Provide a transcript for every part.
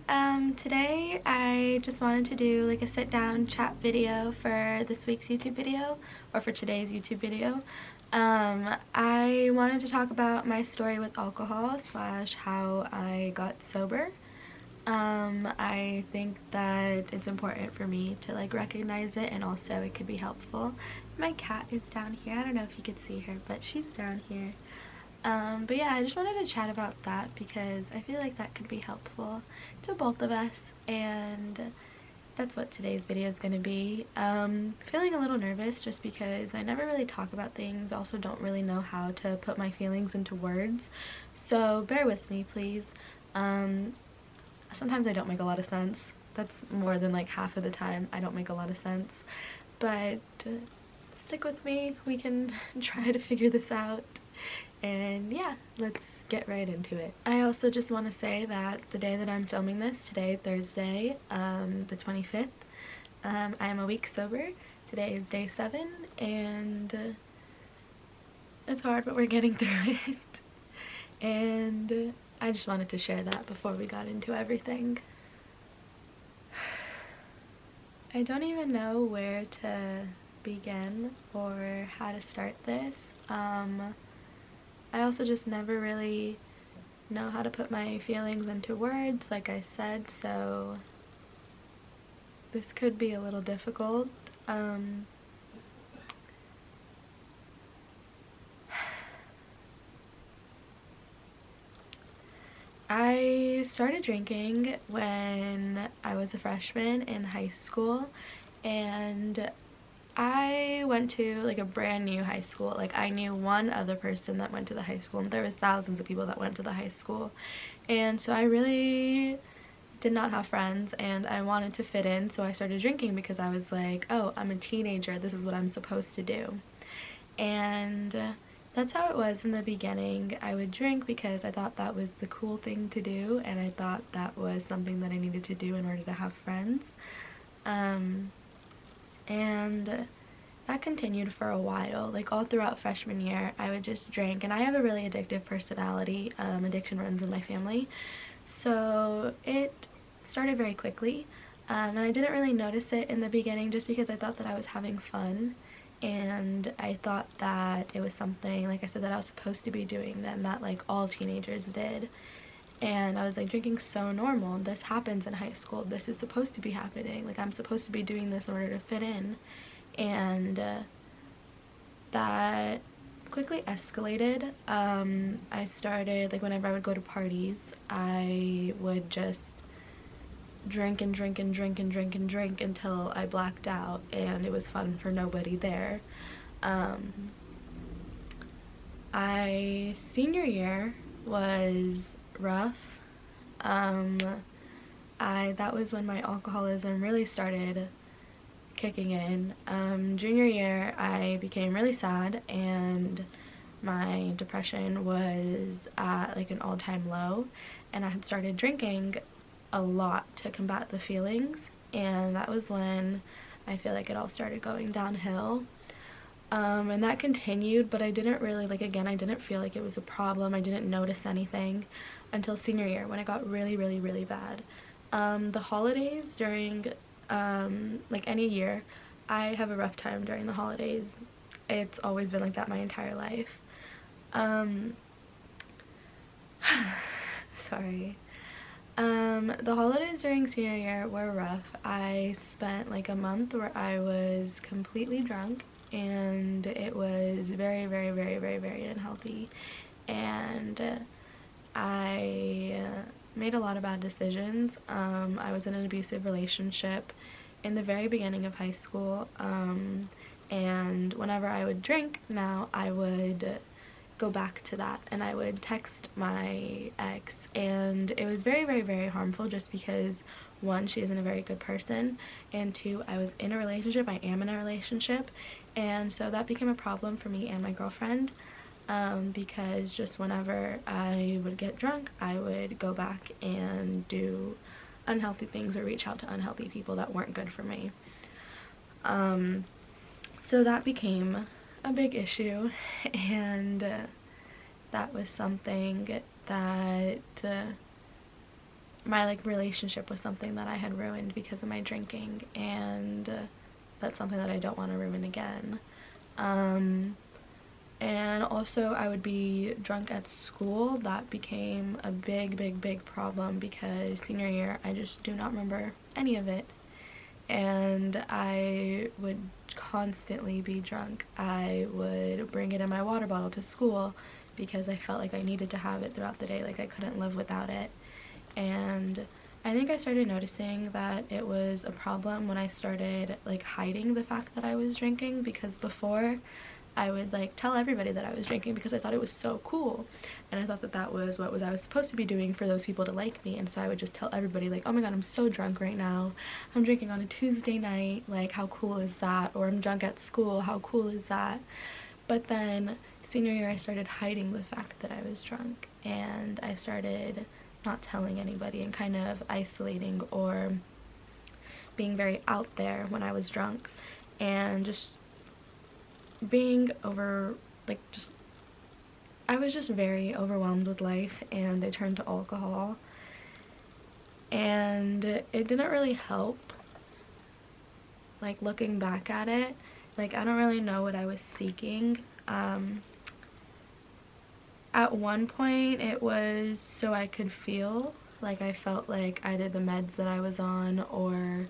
Hi, today I just wanted to do like a sit down chat video for this week's YouTube video, or for today's YouTube video. I wanted to talk about my story with alcohol slash how I got sober. I think that it's important for me to like recognize it, and also it could be helpful. My cat is down here. I don't know if you could see her, but she's down here. But yeah, I just wanted to chat about that because I feel like that could be helpful to both of us, and that's what today's video is going to be. Feeling a little nervous just because I never really talk about things, also don't really know how to put my feelings into words, so bear with me please. Sometimes I don't make a lot of sense. That's more than like half of the time I don't make a lot of sense, but stick with me, we can try to figure this out. And yeah, let's get right into it. I also just want to say that the day that I'm filming this, today, Thursday, the 25th, I am a week sober. Today is day 7, and it's hard, but we're getting through it. And I just wanted to share that before we got into everything. I don't even know where to begin or how to start this. I also just never really know how to put my feelings into words, like I said, so this could be a little difficult. I started drinking when I was a freshman in high school, and I went to like a brand new high school. Like, I knew one other person that went to the high school, and there was thousands of people that went to the high school, and so I really did not have friends, and I wanted to fit in, so I started drinking because I was like, oh, I'm a teenager, this is what I'm supposed to do. And that's how it was in the beginning. I would drink because I thought that was the cool thing to do, and I thought that was something that I needed to do in order to have friends. And that continued for a while. Like, all throughout freshman year I would just drink, and I have a really addictive personality. Addiction runs in my family, so it started very quickly, and I didn't really notice it in the beginning just because I thought that I was having fun, and I thought that it was something, like I said, that I was supposed to be doing, then that like all teenagers did. And I was like, drinking so normal, this happens in high school, this is supposed to be happening, like I'm supposed to be doing this in order to fit in. And that quickly escalated. I started, like, whenever I would go to parties, I would just drink and drink and drink and drink and drink until I blacked out, and it was fun for nobody there. Senior year was rough. That was when my alcoholism really started kicking in. Junior year I became really sad, and my depression was at like an all-time low, and I had started drinking a lot to combat the feelings, and that was when I feel like it all started going downhill. And that continued, but I didn't really, like, again, I didn't feel like it was a problem. I didn't notice anything until senior year when it got really, really, really bad. The holidays during, like any year, I have a rough time during the holidays. It's always been like that my entire life. Sorry. The holidays during senior year were rough. I spent like a month where I was completely drunk, and it was very, very, very, very, very unhealthy, and I made a lot of bad decisions. I was in an abusive relationship in the very beginning of high school, and whenever I would drink now, I would go back to that, and I would text my ex, and it was very, very, very harmful just because, one, she isn't a very good person, and two, I was in a relationship, I am in a relationship, and so that became a problem for me and my girlfriend, because just whenever I would get drunk, I would go back and do unhealthy things or reach out to unhealthy people that weren't good for me. So that became a big issue, and that was something that my like relationship was something that I had ruined because of my drinking, and that's something that I don't want to ruin again. And also I would be drunk at school. That became a big problem because senior year I just do not remember any of it, and I would constantly be drunk. I would bring it in my water bottle to school because I felt like I needed to have it throughout the day, like I couldn't live without it. And I think I started noticing that it was a problem when I started like hiding the fact that I was drinking, because before I would like tell everybody that I was drinking because I thought it was so cool, and I thought that that was what I was supposed to be doing for those people to like me. And so I would just tell everybody like, oh my god, I'm so drunk right now, I'm drinking on a Tuesday night, like how cool is that? Or I'm drunk at school, how cool is that? But then senior year I started hiding the fact that I was drunk, and I started not telling anybody and kind of isolating or being very out there when I was drunk, and just being over, like, just, I was just very overwhelmed with life, and I turned to alcohol, and it didn't really help. Like, looking back at it, like, I don't really know what I was seeking. At one point it was so I could feel, like I felt like either the meds that I was on or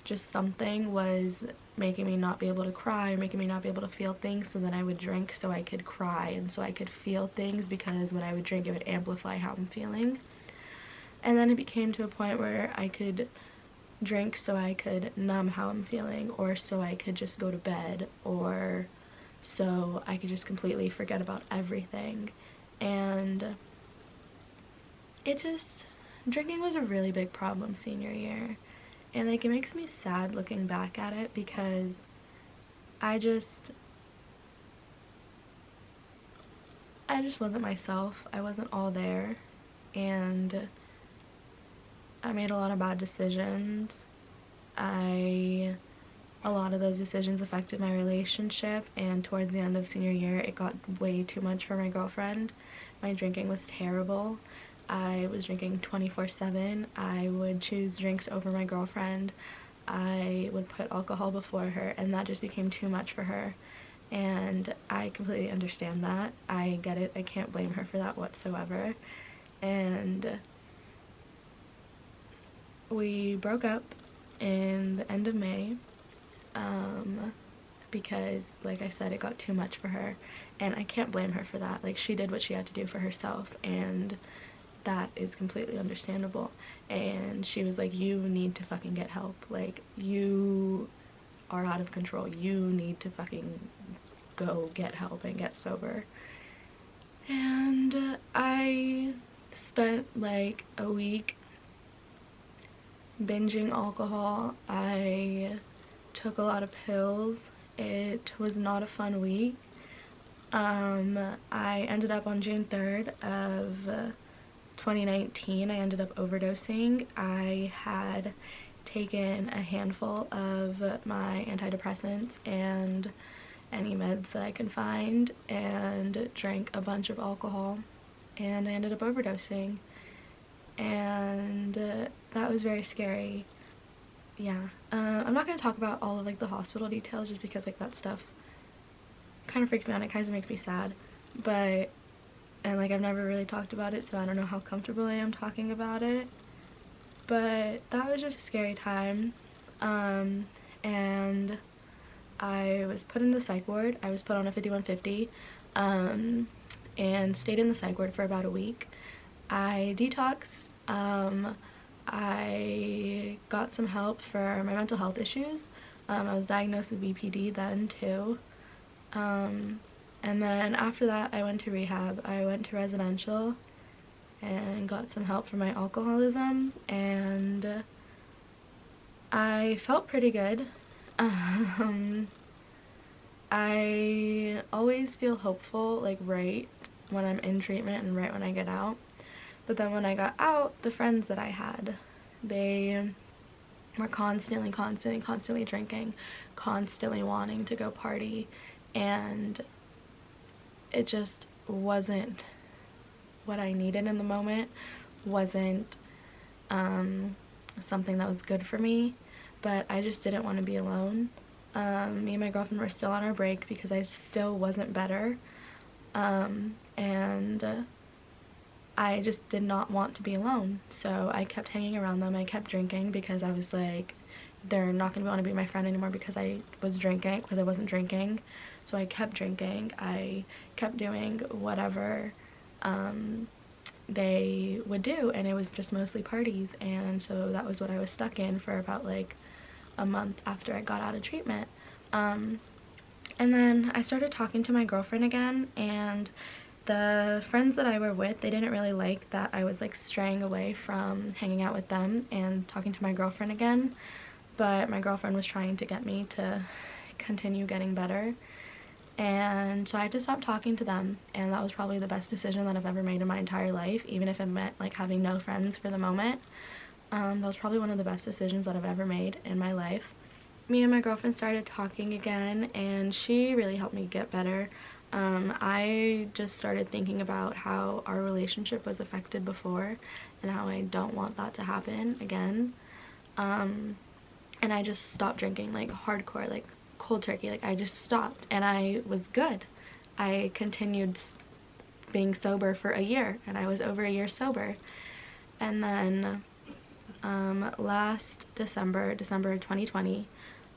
just something was making me not be able to cry or making me not be able to feel things, so then I would drink so I could cry and so I could feel things, because when I would drink it would amplify how I'm feeling. And then it became to a point where I could drink so I could numb how I'm feeling, or so I could just go to bed, or so I could just completely forget about everything. And it just, drinking was a really big problem senior year, and like it makes me sad looking back at it, because I just wasn't myself. I wasn't all there, and I made a lot of bad decisions. A lot of those decisions affected my relationship, and towards the end of senior year it got way too much for my girlfriend. My drinking was terrible. I was drinking 24/7. I would choose drinks over my girlfriend. I would put alcohol before her, and that just became too much for her. And I completely understand that. I get it. I can't blame her for that whatsoever. And we broke up in the end of May. Because like I said, it got too much for her, and I can't blame her for that. Like, she did what she had to do for herself, and that is completely understandable. And she was like, you need to fucking get help, like, you are out of control, you need to fucking go get help and get sober. And I spent like a week binging alcohol. I took a lot of pills. It was not a fun week. I ended up on June 3rd of 2019, I ended up overdosing. I had taken a handful of my antidepressants and any meds that I could find, and drank a bunch of alcohol, and I ended up overdosing. And that was very scary. Yeah, I'm not going to talk about all of like the hospital details, just because like that stuff kind of freaks me out. It kind of makes me sad, but, and like I've never really talked about it, so I don't know how comfortable I am talking about it. But that was just a scary time. And I was put in the psych ward. I was put on a 5150, and stayed in the psych ward for about a week. I detoxed. I got some help for my mental health issues. I was diagnosed with BPD then too. And then after that I went to rehab. I went to residential and got some help for my alcoholism, and I felt pretty good. I always feel hopeful, like right when I'm in treatment and right when I get out. But then when I got out, the friends that I had, they were constantly drinking, constantly wanting to go party, and it just wasn't what I needed in the moment, wasn't something that was good for me, but I just didn't want to be alone. Me and my girlfriend were still on our break because I still wasn't better, and I just did not want to be alone, so I kept hanging around them. I kept drinking because I was like, they're not going to want to be my friend anymore because I was drinking, because I wasn't drinking. So I kept drinking. I kept doing whatever they would do, and it was just mostly parties, and so that was what I was stuck in for about like a month after I got out of treatment. And then I started talking to my girlfriend again, and the friends that I were with, they didn't really like that I was like straying away from hanging out with them and talking to my girlfriend again, but my girlfriend was trying to get me to continue getting better, and so I had to stop talking to them, and that was probably the best decision that I've ever made in my entire life, even if it meant like having no friends for the moment. That was probably one of the best decisions that I've ever made in my life. Me and my girlfriend started talking again, and she really helped me get better. I just started thinking about how our relationship was affected before and how I don't want that to happen again. And I just stopped drinking, like hardcore, like cold turkey. Like I just stopped, and I was good. I continued being sober for a year, and I was over a year sober. And then last December 2020,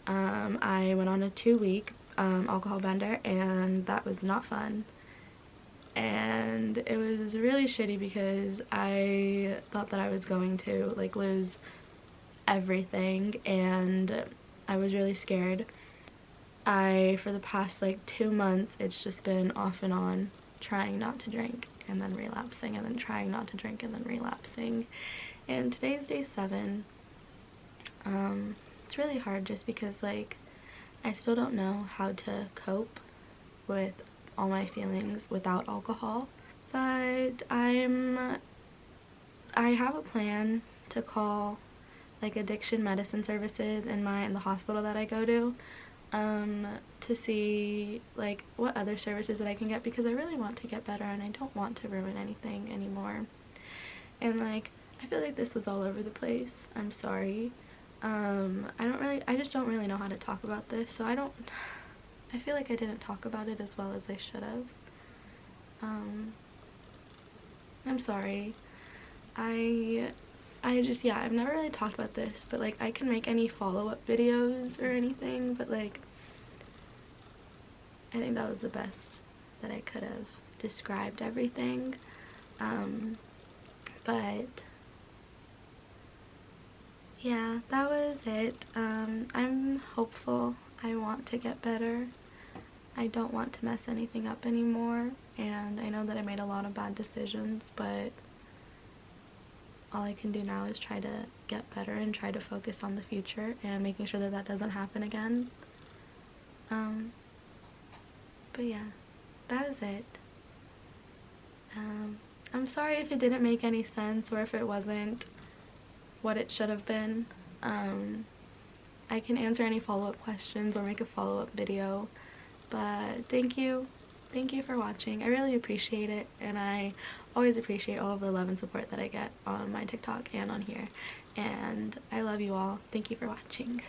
I went on a 2-week alcohol bender, and that was not fun. And it was really shitty because I thought that I was going to like lose everything, and I was really scared. For the past like 2 months, it's just been off and on, trying not to drink and then relapsing, and then trying not to drink and then relapsing. And today's day 7. It's really hard just because like I still don't know how to cope with all my feelings without alcohol, but I have a plan to call like addiction medicine services in the hospital that I go to see like what other services that I can get, because I really want to get better and I don't want to ruin anything anymore. And like I feel like this was all over the place. I'm sorry. I just don't really know how to talk about this, so I feel like I didn't talk about it as well as I should have. I'm sorry. Yeah, I've never really talked about this, but like I can make any follow-up videos or anything, but like I think that was the best that I could have described everything. But yeah, that was it. I'm hopeful. I want to get better. I don't want to mess anything up anymore, and I know that I made a lot of bad decisions, but all I can do now is try to get better and try to focus on the future and making sure that that doesn't happen again. But yeah, that is it. I'm sorry if it didn't make any sense or if it wasn't what it should have been. I can answer any follow-up questions or make a follow-up video, but thank you for watching. I really appreciate it, and I always appreciate all of the love and support that I get on my TikTok and on here, and I love you all. Thank you for watching.